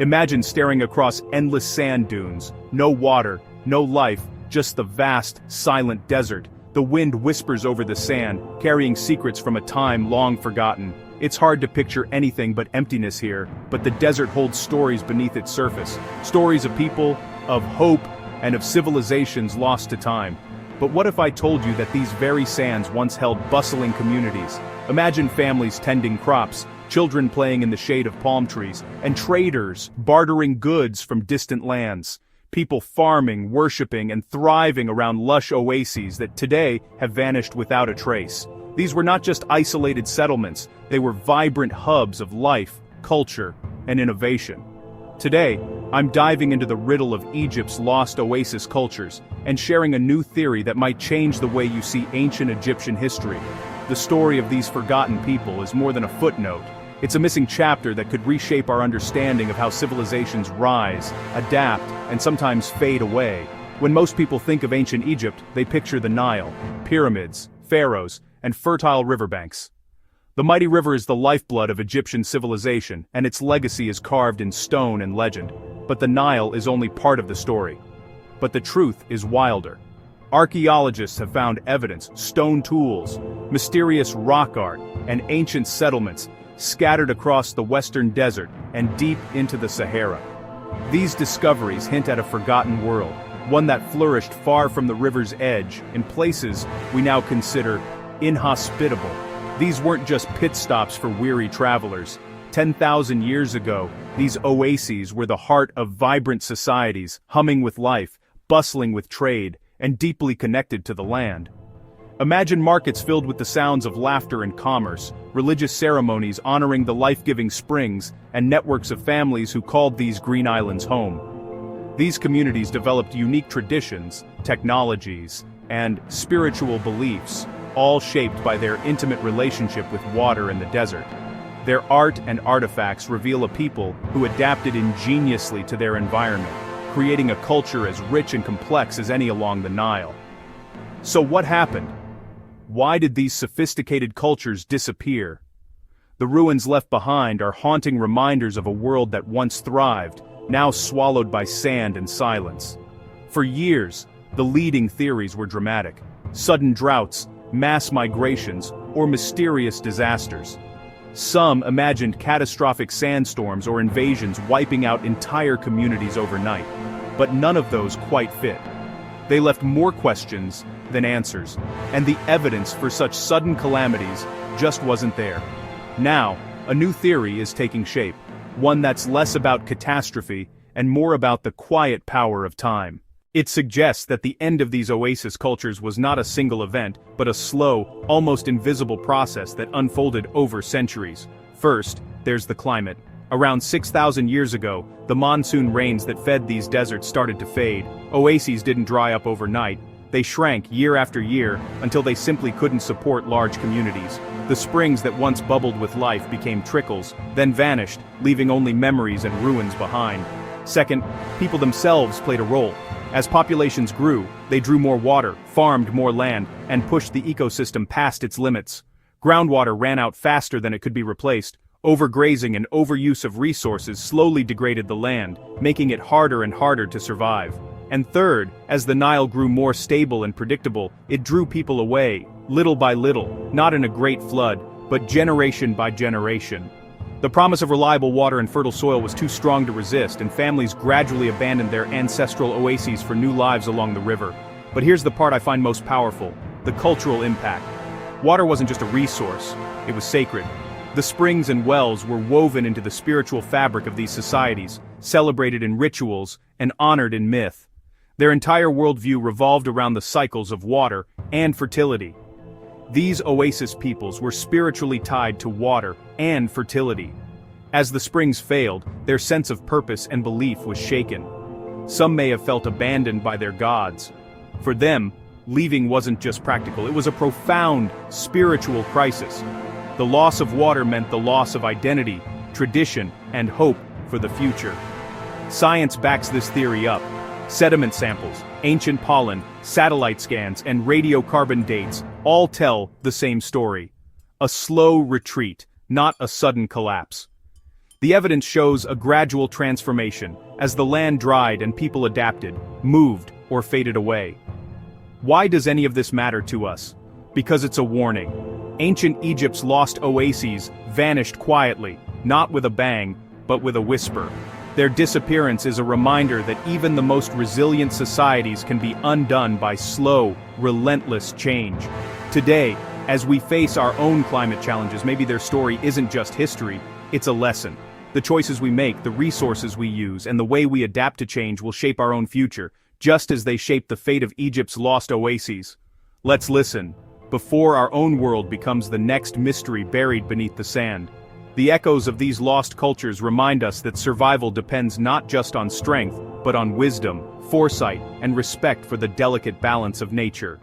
Imagine staring across endless sand dunes, no water, no life, just the vast, silent desert. The wind whispers over the sand, carrying secrets from a time long forgotten. It's hard to picture anything but emptiness here, but the desert holds stories beneath its surface. Stories of people, of hope, and of civilizations lost to time. But what if I told you that these very sands once held bustling communities? Imagine families tending crops, children playing in the shade of palm trees, and traders bartering goods from distant lands. People farming, worshipping, and thriving around lush oases that today have vanished without a trace. These were not just isolated settlements, they were vibrant hubs of life, culture, and innovation. Today, I'm diving into the riddle of Egypt's lost oasis cultures, and sharing a new theory that might change the way you see ancient Egyptian history. The story of these forgotten people is more than a footnote. It's a missing chapter that could reshape our understanding of how civilizations rise, adapt, and sometimes fade away. When most people think of ancient Egypt, they picture the Nile, pyramids, pharaohs, and fertile riverbanks. The mighty river is the lifeblood of Egyptian civilization, and its legacy is carved in stone and legend. But the Nile is only part of the story. But the truth is wilder. Archaeologists have found evidence, stone tools, mysterious rock art, and ancient settlements scattered across the western desert and deep into the Sahara. These discoveries hint at a forgotten world, one that flourished far from the river's edge, in places we now consider inhospitable. These weren't just pit stops for weary travelers. 10,000 years ago, these oases were the heart of vibrant societies, humming with life, bustling with trade, and deeply connected to the land. Imagine markets filled with the sounds of laughter and commerce, religious ceremonies honoring the life-giving springs, and networks of families who called these green islands home. These communities developed unique traditions, technologies, and spiritual beliefs, all shaped by their intimate relationship with water and the desert. Their art and artifacts reveal a people who adapted ingeniously to their environment, creating a culture as rich and complex as any along the Nile. So what happened? Why did these sophisticated cultures disappear? The ruins left behind are haunting reminders of a world that once thrived, now swallowed by sand and silence. For years, the leading theories were dramatic: sudden droughts, mass migrations, or mysterious disasters. Some imagined catastrophic sandstorms or invasions wiping out entire communities overnight, but none of those quite fit. They left more questions than answers, and the evidence for such sudden calamities just wasn't there. Now, a new theory is taking shape, one that's less about catastrophe and more about the quiet power of time. It suggests that the end of these oasis cultures was not a single event, but a slow, almost invisible process that unfolded over centuries. First, there's the climate. Around 6,000 years ago, the monsoon rains that fed these deserts started to fade. Oases didn't dry up overnight. They shrank year after year until they simply couldn't support large communities. The springs that once bubbled with life became trickles, then vanished, leaving only memories and ruins behind. Second, people themselves played a role. As populations grew, they drew more water, farmed more land, and pushed the ecosystem past its limits. Groundwater ran out faster than it could be replaced. Overgrazing and overuse of resources slowly degraded the land, making it harder and harder to survive. And third, as the Nile grew more stable and predictable, it drew people away, little by little, not in a great flood, but generation by generation. The promise of reliable water and fertile soil was too strong to resist, and families gradually abandoned their ancestral oases for new lives along the river. But here's the part I find most powerful: the cultural impact. Water wasn't just a resource, it was sacred. The springs and wells were woven into the spiritual fabric of these societies, celebrated in rituals and honored in myth. Their entire worldview revolved around the cycles of water and fertility. These oasis peoples were spiritually tied to water and fertility. As the springs failed, their sense of purpose and belief was shaken. Some may have felt abandoned by their gods. For them, leaving wasn't just practical, it was a profound spiritual crisis. The loss of water meant the loss of identity, tradition, and hope for the future. Science backs this theory up. Sediment samples, ancient pollen, satellite scans, and radiocarbon dates all tell the same story. A slow retreat, not a sudden collapse. The evidence shows a gradual transformation, as the land dried and people adapted, moved, or faded away. Why does any of this matter to us? Because it's a warning. Ancient Egypt's lost oases vanished quietly, not with a bang, but with a whisper. Their disappearance is a reminder that even the most resilient societies can be undone by slow, relentless change. Today, as we face our own climate challenges, maybe their story isn't just history, it's a lesson. The choices we make, the resources we use, and the way we adapt to change will shape our own future, just as they shaped the fate of Egypt's lost oases. Let's listen, before our own world becomes the next mystery buried beneath the sand. The echoes of these lost cultures remind us that survival depends not just on strength, but on wisdom, foresight, and respect for the delicate balance of nature.